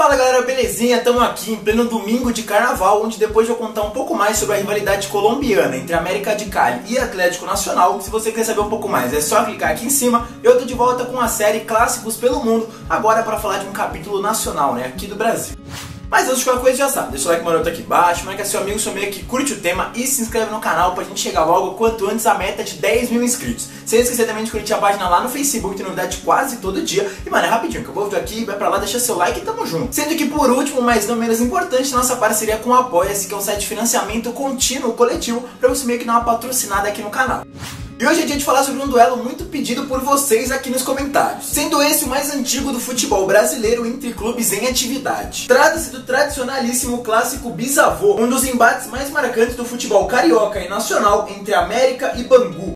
Fala galera, belezinha? Estamos aqui em pleno domingo de carnaval, onde depois de eu contar um pouco mais sobre a rivalidade colombiana entre América de Cali e Atlético Nacional, se você quer saber um pouco mais é só clicar aqui em cima. Eu tô de volta com a série Clássicos pelo Mundo, agora para falar de um capítulo nacional, né, aqui do Brasil. Mas antes de qualquer coisa já sabe, deixa o like maroto aqui embaixo, marca seu amigo, seu meio que curte o tema e se inscreve no canal pra gente chegar logo quanto antes à meta de 10 mil inscritos. Sem esquecer também de curtir a página lá no Facebook, tem novidade quase todo dia. E mano, é rapidinho, acabou o vídeo aqui, vai pra lá, deixa seu like e tamo junto. Sendo que por último, mas não menos importante, nossa parceria com o Apoia-se, que é um site de financiamento contínuo coletivo pra você meio que dar uma patrocinada aqui no canal. E hoje é dia de falar sobre um duelo muito pedido por vocês aqui nos comentários, sendo esse o mais antigo do futebol brasileiro entre clubes em atividade. Trata-se do tradicionalíssimo clássico bisavô, um dos embates mais marcantes do futebol carioca e nacional entre América e Bangu.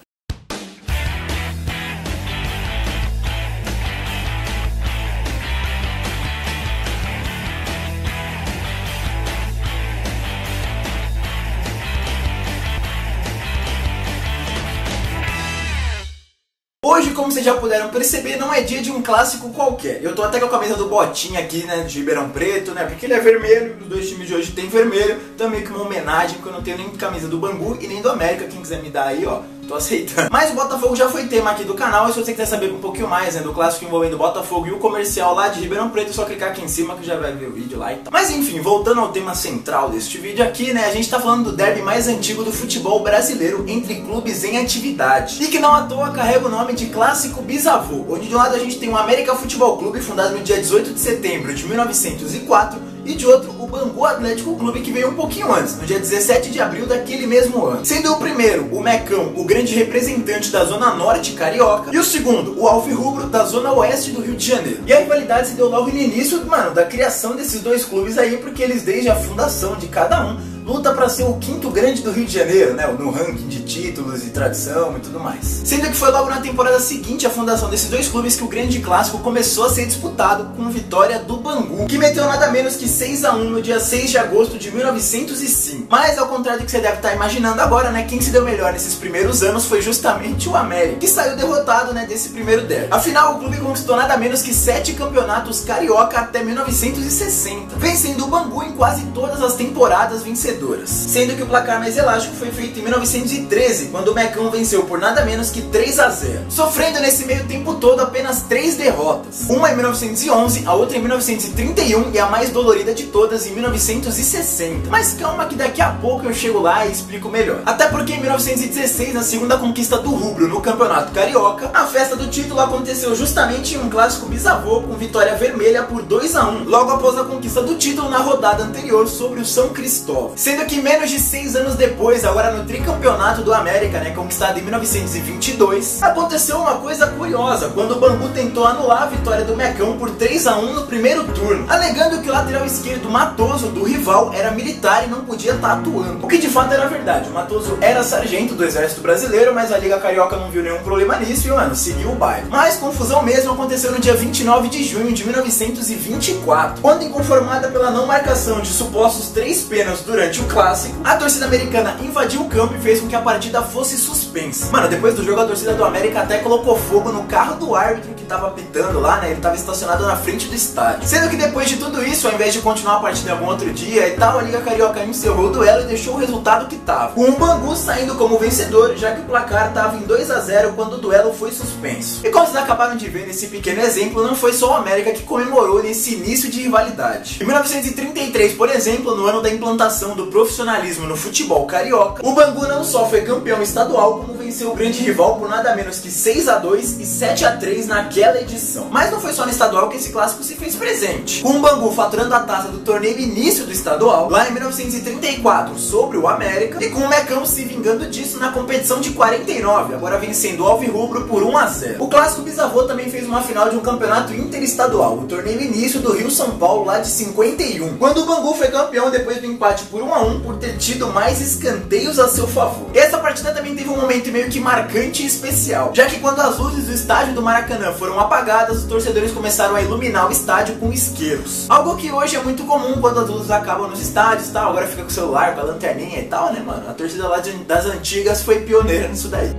Hoje, como vocês já puderam perceber, não é dia de um clássico qualquer. Eu tô até com a camisa do Botinha aqui, né, de Ribeirão Preto, né, porque ele é vermelho, os dois times de hoje tem vermelho. Então meio que uma homenagem, porque eu não tenho nem camisa do Bangu e nem do América. Quem quiser me dar aí, ó, tô aceitando. Mas o Botafogo já foi tema aqui do canal, e se você quiser saber um pouquinho mais, né, do clássico envolvendo o Botafogo e o comercial lá de Ribeirão Preto, é só clicar aqui em cima que já vai ver o vídeo lá e tal. Mas enfim, voltando ao tema central deste vídeo aqui, né, a gente tá falando do derby mais antigo do futebol brasileiro entre clubes em atividade. E que não à toa carrega o nome de Clássico Bisavô, onde de um lado a gente tem o América Futebol Clube, fundado no dia 18 de setembro de 1904, e de outro o Bangu Atlético Clube, que veio um pouquinho antes, no dia 17 de abril daquele mesmo ano. Sendo o primeiro, o Mecão, o grande representante da Zona Norte carioca, e o segundo, o Alvirrubro, da Zona Oeste do Rio de Janeiro. E a rivalidade se deu logo no início, mano, da criação desses dois clubes aí, porque eles desde a fundação de cada um luta para ser o quinto grande do Rio de Janeiro, né, no ranking de títulos e tradição e tudo mais. Sendo que foi logo na temporada seguinte à fundação desses dois clubes que o grande clássico começou a ser disputado, com vitória do Bangu, que meteu nada menos que 6-1 no dia 6 de agosto de 1905. Mas ao contrário do que você deve estar imaginando agora, né, quem se deu melhor nesses primeiros anos foi justamente o América, que saiu derrotado, né, desse primeiro derby. Afinal, o clube conquistou nada menos que 7 campeonatos carioca até 1960, vencendo o Bangu em quase todas as temporadas vencedoras. Sendo que o placar mais elástico foi feito em 1913, quando o Mecão venceu por nada menos que 3-0, sofrendo nesse meio tempo todo apenas 3 derrotas. Uma em 1911, a outra em 1931 e a mais dolorida de todas em 1960. Mas calma que daqui a pouco eu chego lá e explico melhor. Até porque em 1916, na segunda conquista do rubro no Campeonato Carioca, a festa do título aconteceu justamente em um clássico bisavô com vitória vermelha por 2-1, logo após a conquista do título na rodada anterior sobre o São Cristóvão. Sendo que menos de 6 anos depois, agora no tricampeonato do América, né, conquistado em 1922, aconteceu uma coisa curiosa, quando o Bangu tentou anular a vitória do Mecão por 3-1 no primeiro turno, alegando que o lateral esquerdo Matoso, do rival, era militar e não podia estar atuando. O que de fato era verdade, o Matoso era sargento do Exército Brasileiro, mas a Liga Carioca não viu nenhum problema nisso e, mano, seguiu o baile. Mas confusão mesmo aconteceu no dia 29 de junho de 1924, quando, inconformada pela não marcação de supostos 3 pênaltis durante o clássico, a torcida americana invadiu o campo e fez com que a partida fosse suspensa. Mano, depois do jogo a torcida do América até colocou fogo no carro do árbitro que tava apitando lá, né, ele tava estacionado na frente do estádio. Sendo que depois de tudo isso, ao invés de continuar a partida em algum outro dia e tal, a Liga Carioca encerrou o duelo e deixou o resultado que tava, com o Bangu saindo como vencedor, já que o placar tava em 2-0 quando o duelo foi suspenso. E como vocês acabaram de ver nesse pequeno exemplo, não foi só o América que comemorou nesse início de rivalidade. Em 1933, por exemplo, no ano da implantação do profissionalismo no futebol carioca, o Bangu não só foi campeão estadual, como venceu o grande rival por nada menos que 6-2 e 7-3 naquela edição. Mas não foi só no estadual que esse clássico se fez presente, com o Bangu faturando a taça do torneio início do estadual, lá em 1934, sobre o América, e com o Mecão se vingando disso na competição de 49, agora vencendo o Alvirrubro por 1-0. O clássico bisavô também fez uma final de um campeonato interestadual, o torneio início do Rio-São Paulo, lá de 51, quando o Bangu foi campeão depois do empate por 1-1 por ter tido mais escanteios a seu favor. E essa partida também teve um momento meio que marcante e especial, já que quando as luzes do estádio do Maracanã foram apagadas, os torcedores começaram a iluminar o estádio com isqueiros. Algo que hoje é muito comum quando as luzes acabam nos estádios, tal, agora fica com o celular, com a lanterninha e tal, né, mano? A torcida lá das antigas foi pioneira nisso daí.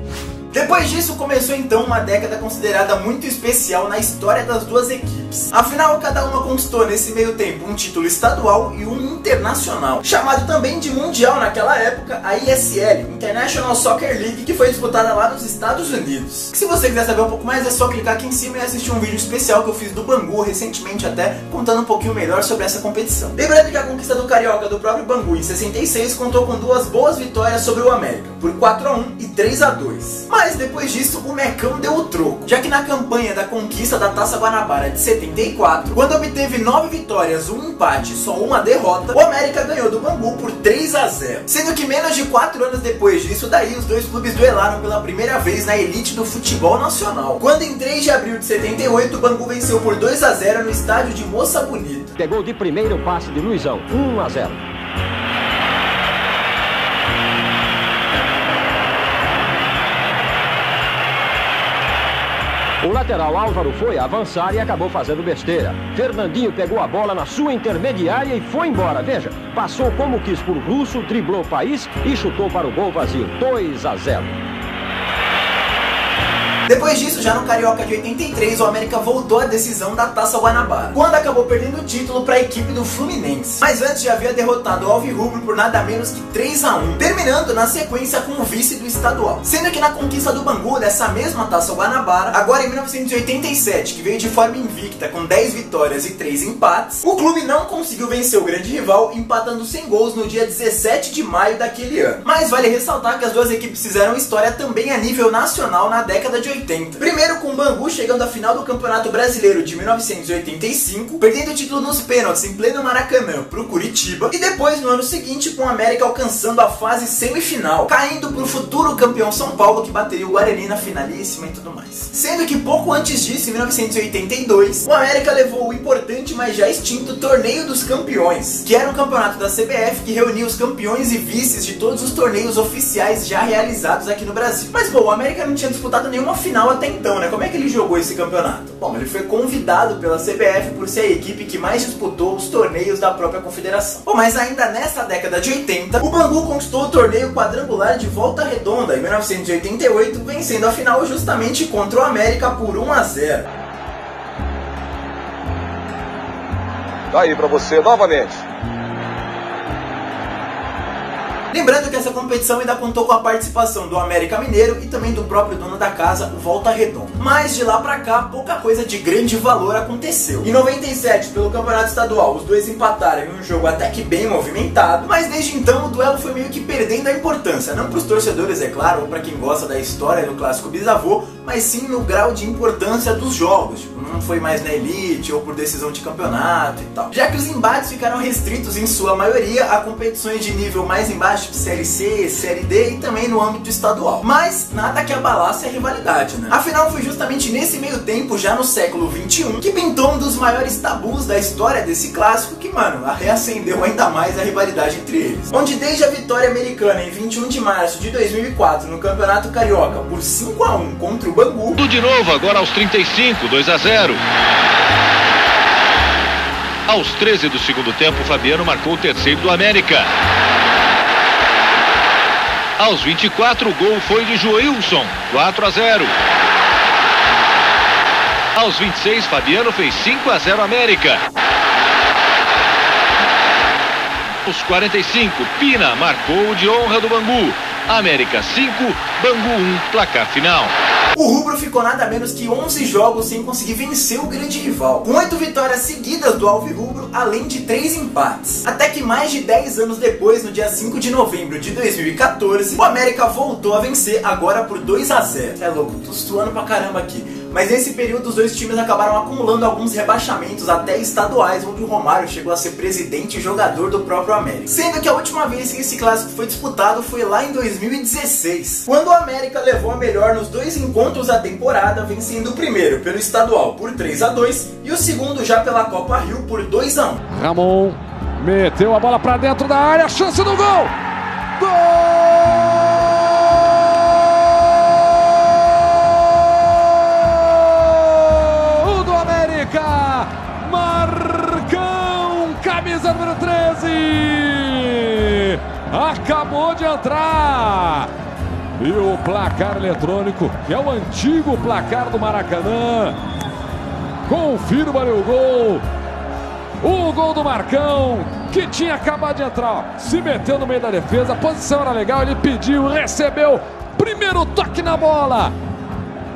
Depois disso começou então uma década considerada muito especial na história das duas equipes. Afinal, cada uma conquistou nesse meio tempo um título estadual e um internacional, chamado também de Mundial naquela época, a ISL, International Soccer League, que foi disputada lá nos Estados Unidos. Se você quiser saber um pouco mais, é só clicar aqui em cima e assistir um vídeo especial que eu fiz do Bangu recentemente, até contando um pouquinho melhor sobre essa competição. Lembrando que a conquista do Carioca do próprio Bangu em 66 contou com duas boas vitórias sobre o América, por 4-1 e 3-2. Mas depois disso o Mecão deu o troco, já que na campanha da conquista da Taça Guanabara de 74, quando obteve 9 vitórias, um empate e só uma derrota, o América ganhou do Bangu por 3-0. Sendo que menos de 4 anos depois disso daí, os dois clubes duelaram pela primeira vez na elite do futebol nacional, quando em 3 de abril de 78 o Bangu venceu por 2-0 no estádio de Moça Bonita. Pegou de primeiro o passe de Luizão, 1-0. O lateral Álvaro foi avançar e acabou fazendo besteira. Fernandinho pegou a bola na sua intermediária e foi embora. Veja, passou como quis por Russo, driblou o país e chutou para o gol vazio. 2-0. Depois disso, já no Carioca de 83, o América voltou à decisão da Taça Guanabara, quando acabou perdendo o título para a equipe do Fluminense. Mas antes já havia derrotado o Alvirrubro por nada menos que 3-1, terminando na sequência com o vice do estadual. Sendo que na conquista do Bangu, dessa mesma Taça Guanabara, agora em 1987, que veio de forma invicta com 10 vitórias e 3 empates, o clube não conseguiu vencer o grande rival, empatando sem gols no dia 17 de maio daquele ano. Mas vale ressaltar que as duas equipes fizeram história também a nível nacional na década de 80. Primeiro com o Bangu chegando à final do Campeonato Brasileiro de 1985, perdendo o título nos pênaltis em pleno Maracanã pro Curitiba, e depois no ano seguinte com o América alcançando a fase semifinal, caindo pro futuro campeão São Paulo, que bateria o Guarani na finalíssima e tudo mais. Sendo que pouco antes disso, em 1982, o América levou o importante, mas já extinto Torneio dos Campeões, que era um campeonato da CBF que reunia os campeões e vices de todos os torneios oficiais já realizados aqui no Brasil. Mas bom, o América não tinha disputado nenhuma final até então, né? Como é que ele jogou esse campeonato? Bom, ele foi convidado pela CBF por ser a equipe que mais disputou os torneios da própria confederação. Bom, mas ainda nessa década de 80, o Bangu conquistou o torneio quadrangular de Volta Redonda em 1988, vencendo a final justamente contra o América por 1-0. Tá aí pra você novamente. Lembrando que essa competição ainda contou com a participação do América Mineiro e também do próprio dono da casa, o Volta Redonda. Mas de lá pra cá, pouca coisa de grande valor aconteceu. Em 97, pelo Campeonato Estadual, os dois empataram em um jogo até que bem movimentado, mas desde então o duelo foi meio que perdendo a importância, não pros torcedores, é claro, ou pra quem gosta da história do clássico bisavô, mas sim no grau de importância dos jogos. Tipo, não foi mais na elite ou por decisão de campeonato e tal. Já que os embates ficaram restritos em sua maioria a competições de nível mais embaixo, tipo Série C, Série D e também no âmbito estadual. Mas nada que abalasse a rivalidade, né? Afinal, foi justamente nesse meio tempo, já no século XXI, que pintou um dos maiores tabus da história desse clássico que, mano, reacendeu ainda mais a rivalidade entre eles. Onde desde a vitória americana em 21 de março de 2004 no Campeonato Carioca por 5-1 contra o Bangu. Tudo de novo, agora aos 35, 2-0. Aos 13 do segundo tempo, Fabiano marcou o terceiro do América. Aos 24, o gol foi de Joilson, 4-0. Aos 26, Fabiano fez 5-0 América. Aos 45, Pina marcou o de honra do Bangu. América 5, Bangu 1, placar final. O rubro ficou nada menos que 11 jogos sem conseguir vencer o grande rival, com 8 vitórias seguidas do Alvirrubro, além de 3 empates. Até que mais de 10 anos depois, no dia 5 de novembro de 2014, o América voltou a vencer, agora por 2-0. É louco, tô suando pra caramba aqui. Mas nesse período os dois times acabaram acumulando alguns rebaixamentos até estaduais, onde o Romário chegou a ser presidente e jogador do próprio América. Sendo que a última vez que esse clássico foi disputado foi lá em 2016, quando o América levou a melhor nos 2 encontros da temporada, vencendo o primeiro pelo estadual por 3-2 e o segundo já pela Copa Rio por 2-1. Ramon meteu a bola pra dentro da área, chance do gol! Gol! Marcão, camisa número 13, acabou de entrar E o placar eletrônico, que é o antigo placar do Maracanã. Confirma ali o gol. O gol do Marcão, que tinha acabado de entrar, ó, se meteu no meio da defesa, a posição era legal, ele pediu, recebeu, primeiro toque na bola.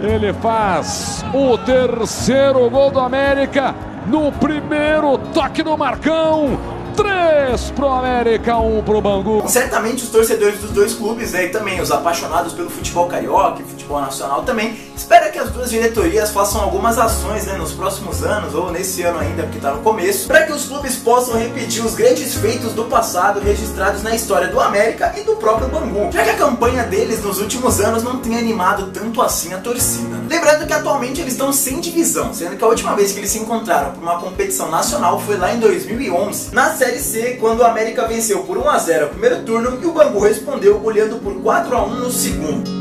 Ele faz o terceiro gol do América no primeiro toque do Marcão. 3 pro América, 1 pro Bangu. Certamente os torcedores dos dois clubes, né, e também os apaixonados pelo futebol carioca e futebol nacional também, espera que as duas diretorias façam algumas ações, né, nos próximos anos, ou nesse ano ainda, porque tá no começo, para que os clubes possam repetir os grandes feitos do passado registrados na história do América e do próprio Bangu, já que a campanha deles nos últimos anos não tem animado tanto assim a torcida. Lembrando que atualmente eles estão sem divisão, sendo que a última vez que eles se encontraram por uma competição nacional foi lá em 2011, na Série C, quando o América venceu por 1-0 o primeiro turno e o Bangu respondeu goleando por 4-1 no segundo.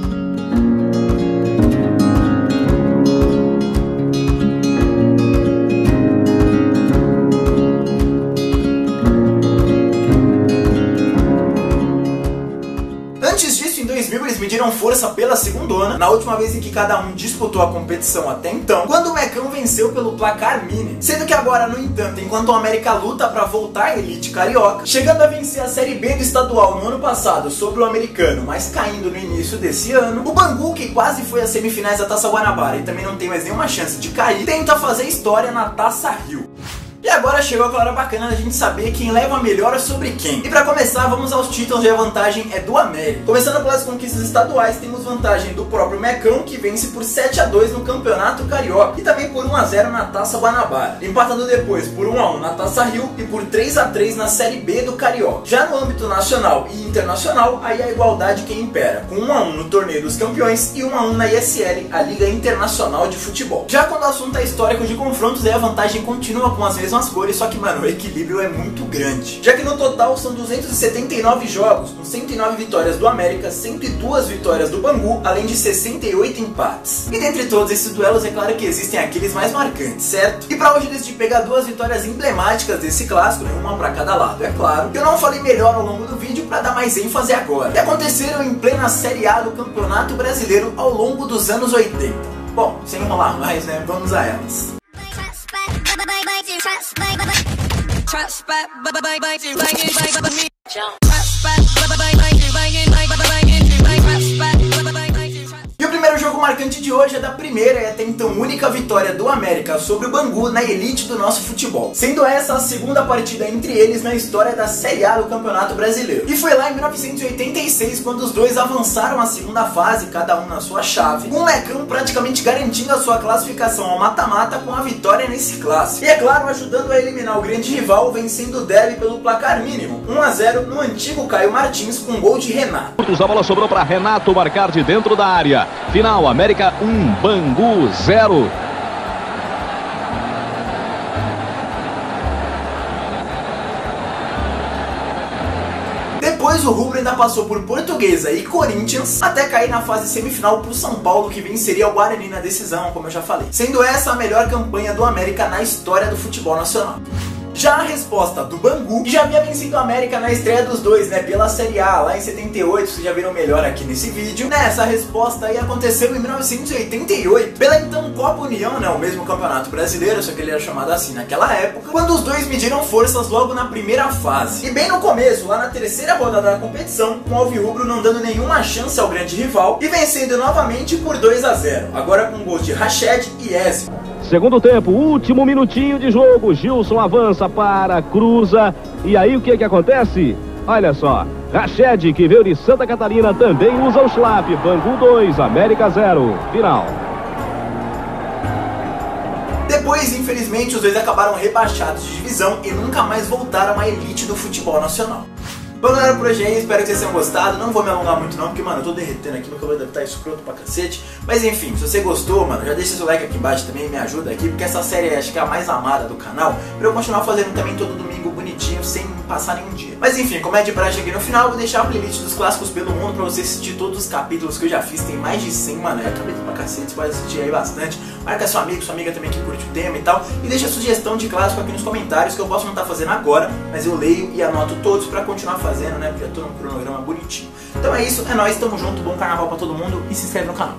Eles mediram força pela segundona, na última vez em que cada um disputou a competição até então, quando o Mecão venceu pelo placar mínimo. Sendo que agora, no entanto, enquanto o América luta para voltar à elite carioca, chegando a vencer a Série B do estadual no ano passado sobre o Americano, mas caindo no início desse ano, o Bangu, que quase foi às semifinais da Taça Guanabara e também não tem mais nenhuma chance de cair, tenta fazer história na Taça Rio. E agora chegou aquela hora bacana da gente saber quem leva melhor sobre quem. E para começar, vamos aos títulos e a vantagem é do América. Começando pelas conquistas estaduais, temos vantagem do próprio Mecão, que vence por 7-2 no Campeonato Carioca e também por 1-0 na Taça Guanabara, empatando depois por 1-1 na Taça Rio e por 3-3 na Série B do Carioca. Já no âmbito nacional e internacional, aí a igualdade quem impera, com 1-1 no Torneio dos Campeões e 1-1 na ISL, a Liga Internacional de Futebol. Já quando o assunto é histórico de confrontos, aí a vantagem continua com as mesmas cores, só que, mano, o equilíbrio é muito grande, já que no total são 279 jogos, com 109 vitórias do América, 102 vitórias do Bangu, além de 68 empates. E dentre todos esses duelos, é claro que existem aqueles mais marcantes, certo? E pra hoje eu decidi pegar duas vitórias emblemáticas desse clássico, né, uma pra cada lado, é claro, que eu não falei melhor ao longo do vídeo pra dar mais ênfase agora, que aconteceram em plena Série A do Campeonato Brasileiro ao longo dos anos 80. Bom, sem enrolar mais, né, vamos a elas. E o primeiro jogo marcante de hoje é da primeira e até então única vitória do América sobre o Bangu na elite do nosso futebol, sendo essa a segunda partida entre eles na história da Série A do Campeonato Brasileiro. E foi lá em 1986 quando os dois avançaram à segunda fase, cada um na sua chave, com o Mecão praticamente garantindo a sua classificação ao mata-mata com a vitória nesse clássico. E é claro, ajudando a eliminar o grande rival, vencendo o derby pelo placar mínimo, 1-0 no antigo Caio Martins com gol de Renato. A bola sobrou para Renato marcar de dentro da área. Final, América 1, Bangu 0. Depois o rubro ainda passou por Portuguesa e Corinthians, até cair na fase semifinal pro São Paulo, que venceria o Guarani na decisão, como eu já falei, sendo essa a melhor campanha do América na história do futebol nacional. Já a resposta do Bangu, que já havia vencido o América na estreia dos dois, né, pela Série A, lá em 78, vocês já viram melhor aqui nesse vídeo, né, essa resposta aí aconteceu em 1988, pela então Copa União, né, o mesmo Campeonato Brasileiro, só que ele era chamado assim naquela época, quando os dois mediram forças logo na primeira fase. E bem no começo, lá na terceira rodada da competição, com o Alvirrubro não dando nenhuma chance ao grande rival, e vencendo novamente por 2-0, agora com gols de Rached e Ezio. Segundo tempo, último minutinho de jogo, Gilson avança para, cruza, e aí o que acontece? Olha só, Rached, que veio de Santa Catarina, também usa o Schlap, Bangu 2, América 0, final. Depois, infelizmente, os dois acabaram rebaixados de divisão e nunca mais voltaram à elite do futebol nacional. Bom, galera, por hoje é isso, espero que vocês tenham gostado. Não vou me alongar muito não, porque, mano, eu tô derretendo aqui, meu cabelo deve estar escroto pra cacete. Mas enfim, se você gostou, mano, já deixa seu like aqui embaixo também, me ajuda aqui, porque essa série acho que é a mais amada do canal, pra eu continuar fazendo também todo domingo bonitinho, sem passar nenhum dia. Mas enfim, como é de praxe aqui no final, eu vou deixar a playlist dos clássicos pelo mundo pra você assistir todos os capítulos que eu já fiz. Tem mais de 100, mano, é capítulo pra cacete, você pode assistir aí bastante. Marca seu amigo, sua amiga também que curte o tema e tal. E deixa a sugestão de clássico aqui nos comentários, que eu posso não estar fazendo agora, mas eu leio e anoto todos pra continuar fazendo, né, porque eu tô num cronograma bonitinho. Então é isso, é nóis, tamo junto, bom carnaval pra todo mundo e se inscreve no canal.